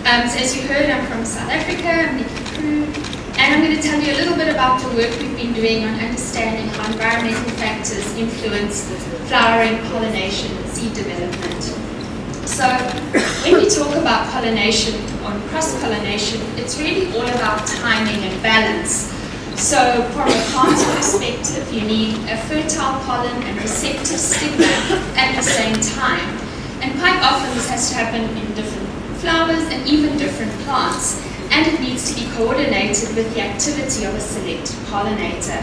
So as you heard, I'm from South Africa, I'm Nicky CREUX, and I'm going to tell you a little bit about the work we've been doing on understanding how environmental factors influence flowering, pollination, and seed development. So when we talk about pollination or cross-pollination, it's really all about timing and balance. So from a plant perspective, you need a fertile pollen and receptive stigma at the same time. And quite often this has to happen in different flowers and even different plants. And it needs to be coordinated with the activity of a selected pollinator.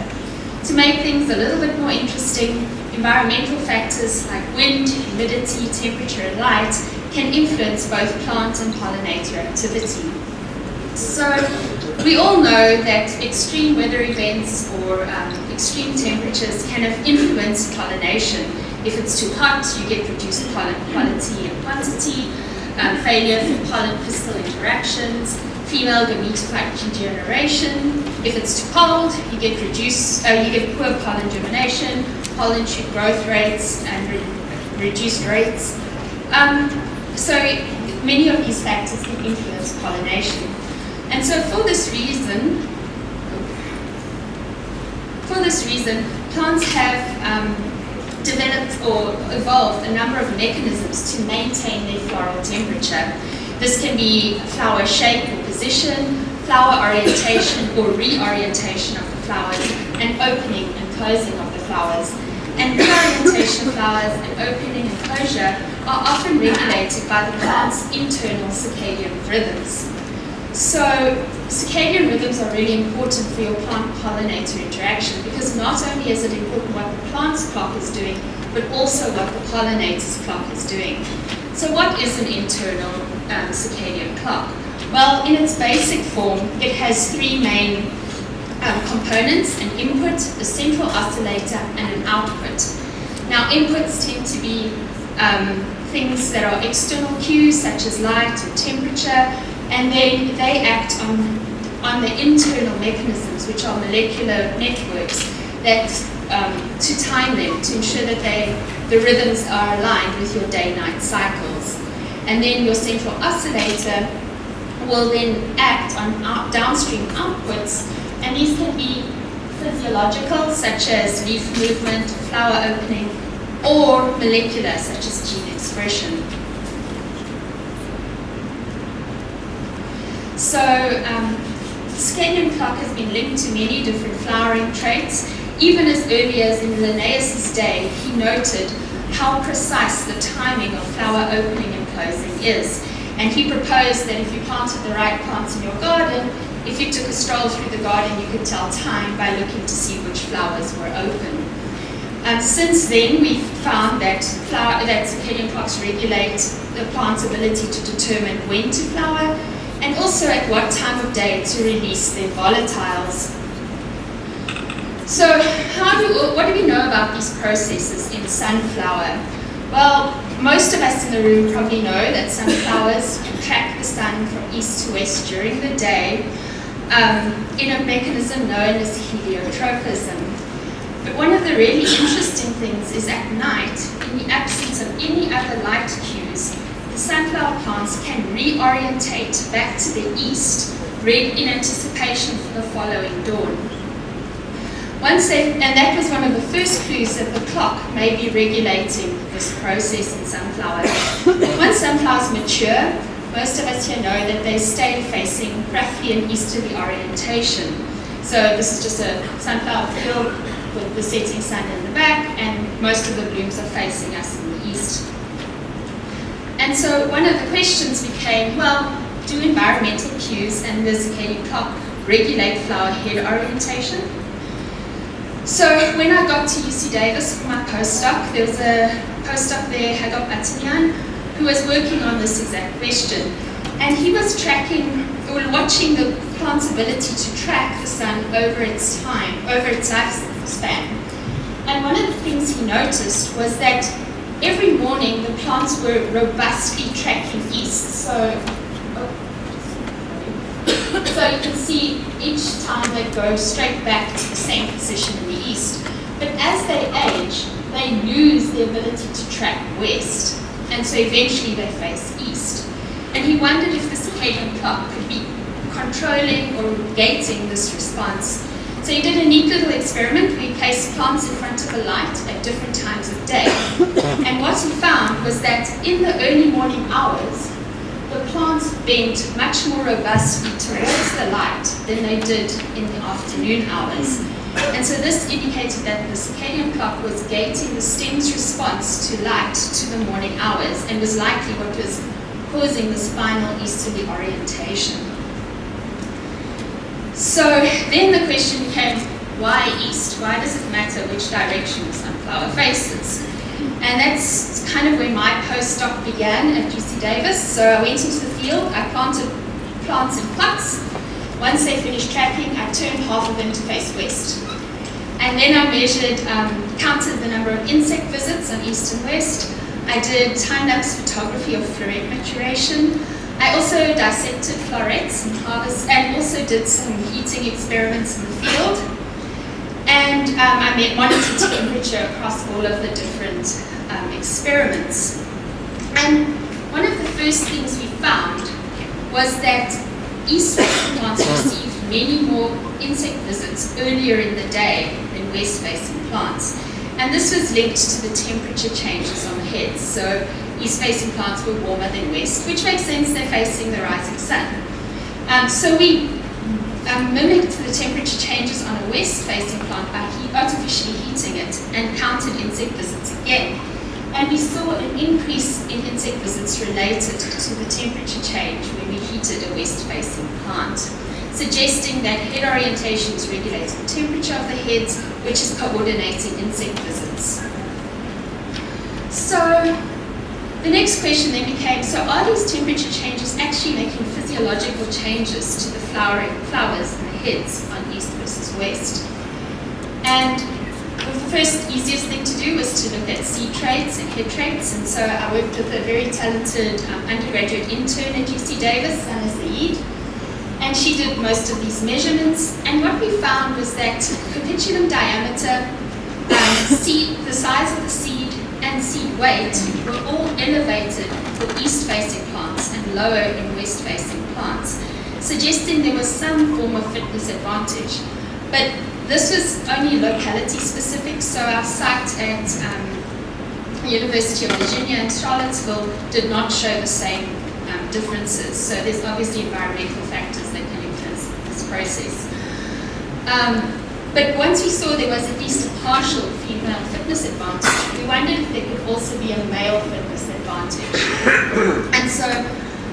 To make things a little bit more interesting, environmental factors like wind, humidity, temperature, and light can influence both plant and pollinator activity. So we all know that extreme weather events or extreme temperatures can have influenced pollination. If it's too hot, you get reduced pollen quality and quantity, failure for pollen crystal interactions, female gametophyte degeneration. If it's too cold, you get poor pollen germination, pollen shoot growth rates, and reduced rates. So many of these factors can influence pollination. And so for this reason, plants have developed or evolved a number of mechanisms to maintain their floral temperature. This can be flower shape or position, flower orientation or reorientation of the flowers, and opening and closing of the flowers. And reorientation of flowers and opening and closure are often regulated by the plant's internal circadian rhythms. So circadian rhythms are really important for your plant-pollinator interaction, because not only is it important what the plant's clock is doing, but also what the pollinator's clock is doing. So what is an internal circadian clock? Well, in its basic form, it has three main components: an input, a central oscillator, and an output. Now, inputs tend to be things that are external cues, such as light or temperature, and then they act on the internal mechanisms, which are molecular networks, that to time them, to ensure that the rhythms are aligned with your day-night cycles. And then your central oscillator will then act on downstream outputs, and these can be physiological, such as leaf movement, flower opening, or molecular, such as gene expression. So, circadian clock has been linked to many different flowering traits. Even as early as in Linnaeus' day, he noted how precise the timing of flower opening and closing is. And he proposed that if you planted the right plants in your garden, if you took a stroll through the garden, you could tell time by looking to see which flowers were open. Since then, we've found that circadian clocks regulate the plant's ability to determine when to flower, and also at what time of day to release their volatiles. So what do we know about these processes in sunflower? Well, most of us in the room probably know that sunflowers can track the sun from east to west during the day in a mechanism known as heliotropism. But one of the really interesting things is at night, in the absence of any other light cues, the sunflower plants can reorientate back to the east in anticipation for the following dawn. And that was one of the first clues that the clock may be regulating this process in sunflowers. Once sunflowers mature, most of us here know that they stay facing roughly an easterly orientation. So this is just a sunflower field with the setting sun in the back, and most of the blooms are facing us in the east. And so one of the questions became, well, do environmental cues and the circadian clock regulate flower head orientation? So when I got to UC Davis for my postdoc, there was a postdoc there, Hagop Atinyan, who was working on this exact question. And he was watching the plant's ability to track the sun over its lifespan. And one of the things he noticed was that every morning the plants were robustly tracking east. So you can see each time they go straight back to the same position in the east. But as they age, they lose the ability to track west. And so eventually they face east. And he wondered if this circadian clock could be controlling or gating this response. So he did a neat little experiment. We placed plants in front of a light at different times of day. And what he found was that in the early morning hours, the plants bent much more robustly towards the light than they did in the afternoon hours. And so this indicated that the circadian clock was gating the stem's response to light to the morning hours and was likely what was causing this final easterly orientation. So then the question became, why east? Why does it matter which direction the sunflower faces? And that's kind of where my postdoc began at UC Davis. So I went into the field, I planted plants in pots. Once they finished tracking, I turned half of them to face west. And then I measured, counted the number of insect visits on east and west. I did time-lapse photography of floret maturation. I also dissected florets and harvest, and also did some heating experiments in the field. And I monitored temperature across all of the different experiments. And one of the first things we found was that east-facing plants received many more insect visits earlier in the day than west-facing plants. And this was linked to the temperature changes on the heads. So east-facing plants were warmer than west, which makes sense, they're facing the rising sun. So we mimicked the temperature changes on a west-facing plant by artificially heating it and counted insect visits again. And we saw an increase in insect visits related to the temperature change when we heated a west-facing plant, suggesting that head orientation is regulating the temperature of the heads, which is coordinating insect visits. So the next question then became, so are these temperature changes actually making physiological changes to the flowers and the heads on east versus west? And the first easiest thing to do was to look at seed traits and head traits, and so I worked with a very talented undergraduate intern at UC Davis, Sana Saeed, and she did most of these measurements. And what we found was that capitulum diameter, the size of the seed, and seed weight were all elevated for east-facing plants and lower in west-facing plants, suggesting there was some form of fitness advantage. But this was only locality specific, so our site at the University of Virginia in Charlottesville did not show the same differences. So there's obviously environmental factors that can influence this process. But once we saw there was at least a partial female fitness advantage, we wondered if there could also be a male fitness advantage. And so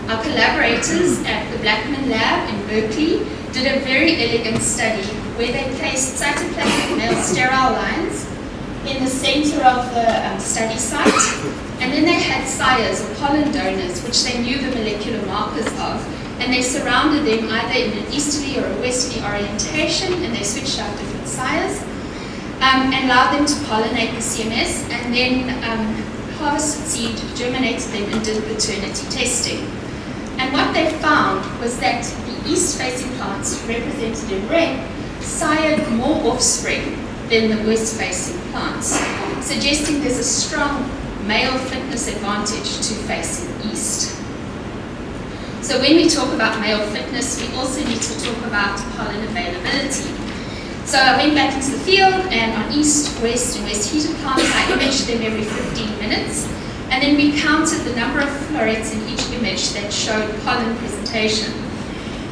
our collaborators at the Blackman Lab in Berkeley did a very elegant study where they placed cytoplasmic male sterile lines in the center of the study site, and then they had sires or pollen donors, which they knew the molecular markers of, and they surrounded them either in an easterly or a westerly orientation, and they switched out different sires, and allowed them to pollinate the CMS, and then harvested seed, germinated them, and did paternity testing. And what they found was that the east-facing plants, represented in red, sired more offspring than the west-facing plants, suggesting there's a strong male fitness advantage to facing east. So when we talk about male fitness, we also need to talk about pollen availability. So I went back into the field, and on east, west, and west heated plants, I imaged them every 15 minutes. And then we counted the number of florets in each image that showed pollen presentation.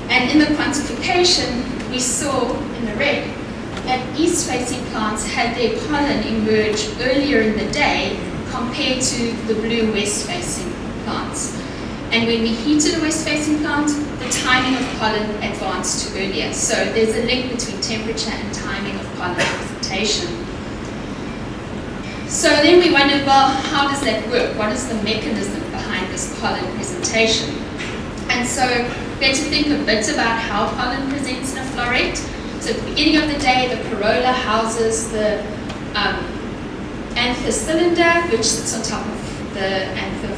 And in the quantification, we saw in the red that east-facing plants had their pollen emerge earlier in the day compared to the blue west-facing plants. And when we heated a west-facing plant, the timing of pollen advanced to earlier. So there's a link between temperature and timing of pollen presentation. So then we wondered, well, how does that work? What is the mechanism behind this pollen presentation? And so we had to think a bit about how pollen presents in a floret. So at the beginning of the day, the corolla houses the anther cylinder, which sits on top of the anther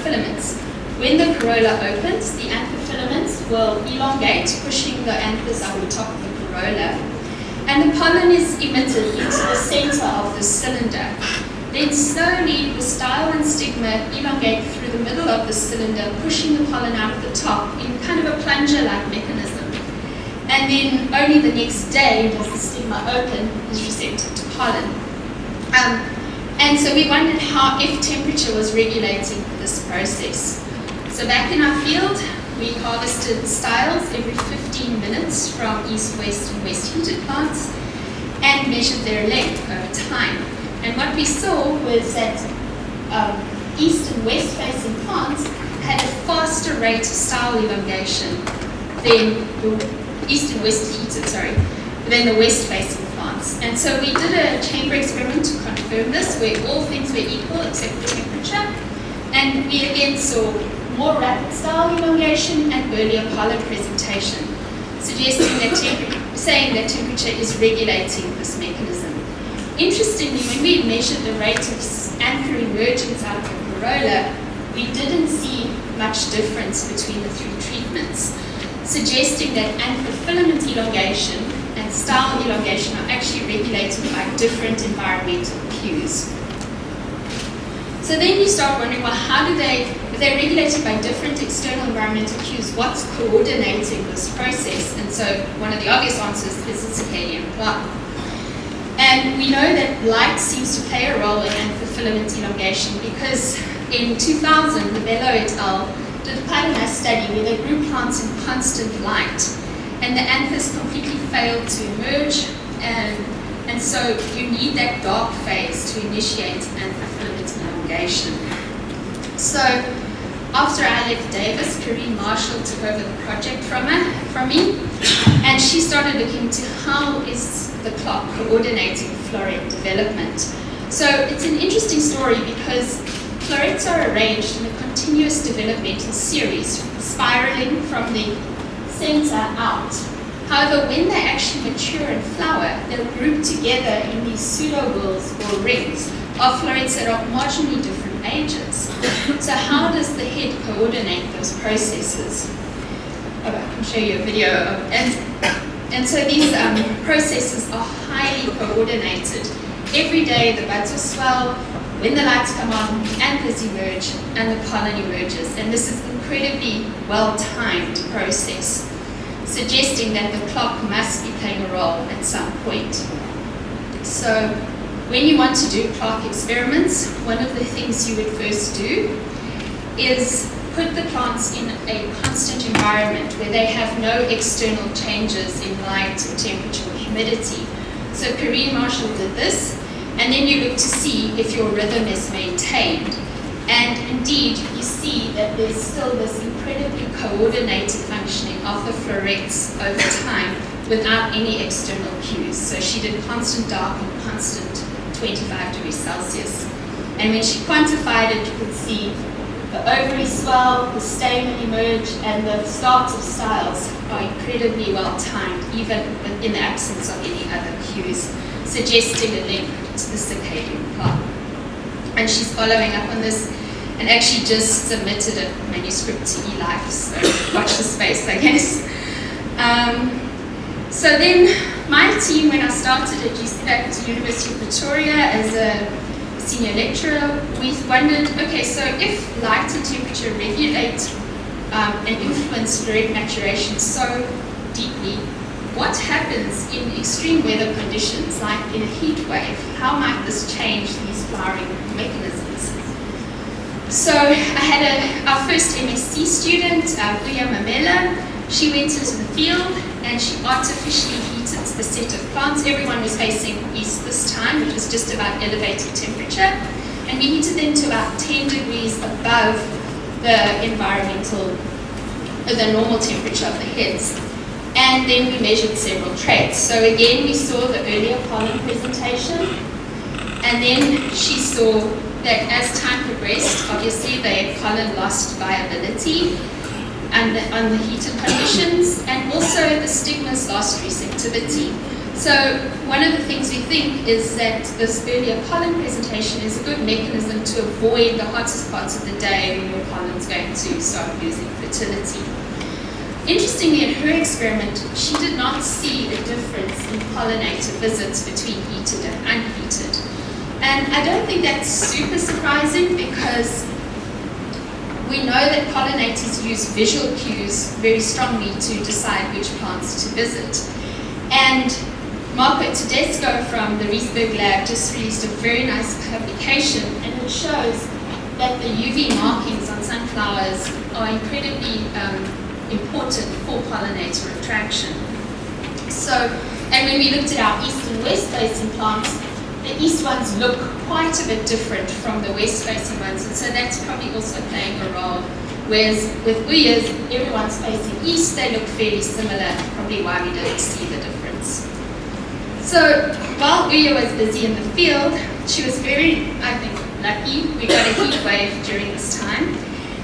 filaments. When the corolla opens, the anther filaments will elongate, pushing the anthers up on top of the corolla. And the pollen is emitted into the center of the cylinder. Then slowly, the style and stigma elongate through through the middle of the cylinder, pushing the pollen out of the top in kind of a plunger-like mechanism. And then only the next day does the stigma open, is receptive to pollen. And so we wondered how, if temperature was regulating this process. So back in our field, we harvested styles every 15 minutes from east, west, and west heated plants and measured their length over time. And what we saw was that east and west facing plants had a faster rate of style elongation than the east and west heated, than the west facing plants. And so we did a chamber experiment to confirm this, where all things were equal except for temperature. And we again saw more rapid style elongation and earlier pollen presentation, suggesting that saying that temperature is regulating this mechanism. Interestingly, when we measured the rate of anther emergence out of the corolla, we didn't see much difference between the three treatments, suggesting that anther filament elongation and style elongation are actually regulated by different environmental cues. So then you start wondering, well, if they're regulated by different external environmental cues, what's coordinating this process? And so one of the obvious answers is the circadian clock. And we know that light seems to play a role in anther filament elongation because in 2000, Memela et al. Did quite a nice study where they grew plants in constant light, and the anthers completely failed to emerge, and so you need that dark phase to initiate anther filament elongation. So after I left Davis, Carine Marshall took over the project from me, and she started looking into how is the clock coordinating floret development. So it's an interesting story because florets are arranged in a continuous developmental series, spiraling from the center out. However, when they actually mature and flower, they're grouped together in these pseudo-whorls or rings of florets that are marginally different ages. So how does the head coordinate those processes? Oh, I can show you a video of, and so these processes are highly coordinated. Every day the buds will swell, when the lights come on, anthers emerge, and the pollen emerges. And this is an incredibly well-timed process, suggesting that the clock must be playing a role at some point. So when you want to do clock experiments, one of the things you would first do is put the plants in a constant environment where they have no external changes in light or temperature or humidity. So Carine Marshall did this, and then you look to see if your rhythm is maintained. And indeed, you see that there's still this incredibly coordinated functioning of the florets over time without any external cues. So she did constant dark and constant 25 degrees Celsius. And when she quantified it, you could see the ovary swell, the stamen emerge, and the start of styles are incredibly well timed, even in the absence of any other cues, suggesting a link to the circadian clock. And she's following up on this and actually just submitted a manuscript to eLife, so watch the space, I guess. So then my team, when I started at the University of Pretoria as a senior lecturer, we wondered, okay, so if light and temperature regulate and influence floret maturation so deeply, what happens in extreme weather conditions, like in a heat wave? How might this change these flowering mechanisms? So I had our first MSc student, Uyabongeka Memela. She went into the field and she artificially heated the set of plants. Everyone was facing east this time, which was just about elevated temperature. And we heated them to about 10 degrees above the the normal temperature of the heads. And then we measured several traits. So again, we saw the earlier pollen presentation. And then she saw that as time progressed, obviously the pollen lost viability and on the heated conditions, and also the stigmas lost receptivity. So one of the things we think is that this earlier pollen presentation is a good mechanism to avoid the hottest parts of the day when your pollen's going to start losing fertility. Interestingly, in her experiment, she did not see a difference in pollinator visits between heated and unheated. And I don't think that's super surprising because we know that pollinators use visual cues very strongly to decide which plants to visit. And Marco Tedesco from the Riesberg lab just released a very nice publication, and it shows that the UV markings on sunflowers are incredibly important for pollinator attraction. So, and when we looked at our east and west facing plants, the east ones look quite a bit different from the west facing ones, and so that's probably also playing a role. Whereas with Uyas, everyone's facing east, they look fairly similar, probably why we didn't see the difference. So while Uya was busy in the field, she was very, I think, lucky. We got a heat wave during this time.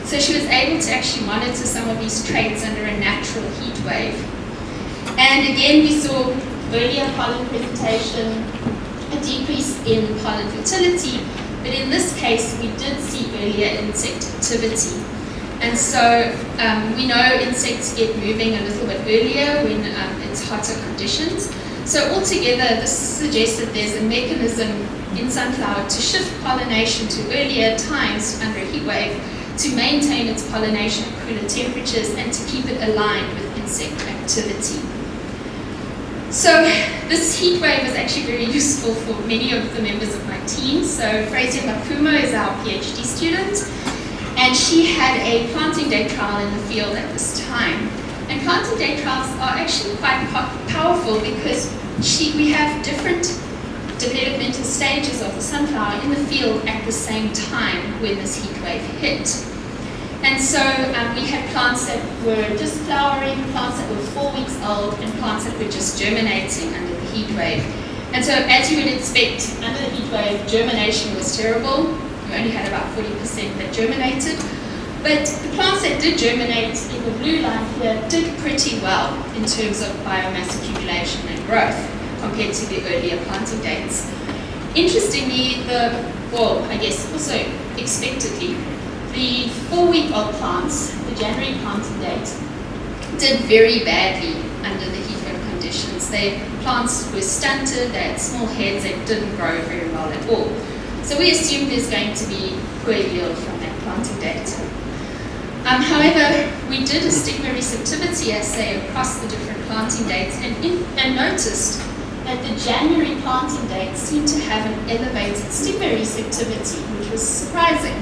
So she was able to actually monitor some of these traits under a natural heat wave. And again, we saw earlier pollen presentation, a decrease in pollen fertility, but in this case, we did see earlier insect activity. And so we know insects get moving a little bit earlier when it's hotter conditions. So altogether, this suggests that there's a mechanism in sunflower to shift pollination to earlier times under a heat wave to maintain its pollination at cooler temperatures and to keep it aligned with insect activity. So this heat wave was actually very useful for many of the members of my team. So Phrasia Mapfumo is our PhD student, and she had a planting day trial in the field at this time. And planting day trials are actually quite powerful because we have different developmental stages of the sunflower in the field at the same time when this heat wave hit. And so we had plants that were just flowering, plants that were 4 weeks old, and plants that were just germinating under the heat wave. And so as you would expect, under the heat wave, germination was terrible. We only had about 40% that germinated. But the plants that did germinate in the blue line here did pretty well in terms of biomass accumulation and growth compared to the earlier planting dates. Interestingly, I guess also expectedly, the 4-week-old plants, the January planting date, did very badly under the heat wave conditions. Their plants were stunted, they had small heads, they didn't grow very well at all. So we assumed there's going to be poor yield from that planting date. However, we did a stigma receptivity assay across the different planting dates and noticed that the January planting date seemed to have an elevated stigma receptivity, which was surprising.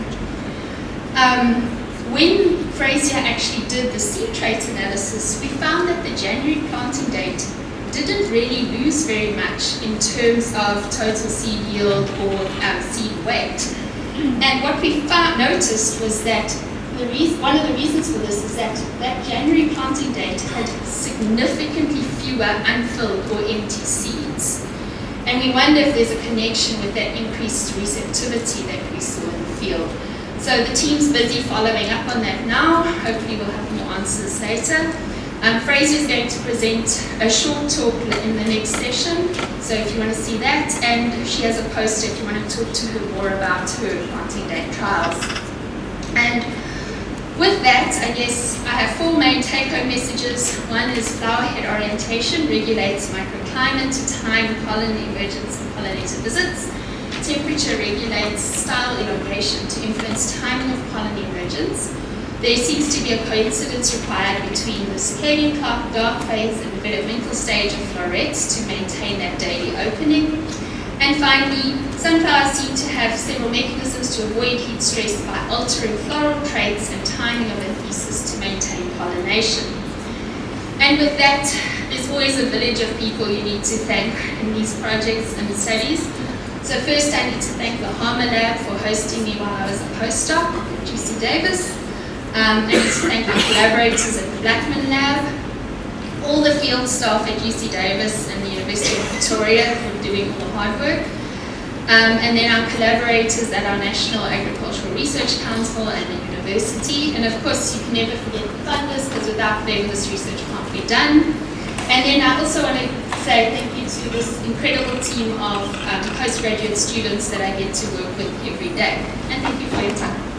When Phrasia actually did the seed trait analysis, we found that the January planting date didn't really lose very much in terms of total seed yield or seed weight. And what we noticed was that one of the reasons for this is that January planting date had significantly fewer unfilled or empty seeds. And we wonder if there's a connection with that increased receptivity that we saw in the field. So the team's busy following up on that now. Hopefully we'll have more answers later. Phrasia is going to present a short talk in the next session, so if you want to see that, and she has a poster if you want to talk to her more about her planting day trials. And with that, I guess I have 4 main take-home messages. One is flower head orientation regulates microclimate to time pollen emergence and pollinator visits. Temperature regulates style elongation to influence timing of pollen emergence. There seems to be a coincidence required between the circadian clock, dark phase, and developmental stage of florets to maintain that daily opening. And finally, sunflowers seem to have several mechanisms to avoid heat stress by altering floral traits and timing of anthesis to maintain pollination. And with that, there's always a village of people you need to thank in these projects and studies. So first I need to thank the Harmer Lab for hosting me while I was a postdoc at UC Davis. I need to thank our collaborators at the Blackman Lab, all the field staff at UC Davis and the University of Victoria for doing all the hard work, and then our collaborators at our National Agricultural Research Council and the university. And of course, you can never forget the funders, because without them, this research can't be done. And then I also want to say thank you to this incredible team of postgraduate students that I get to work with every day. And thank you for your time.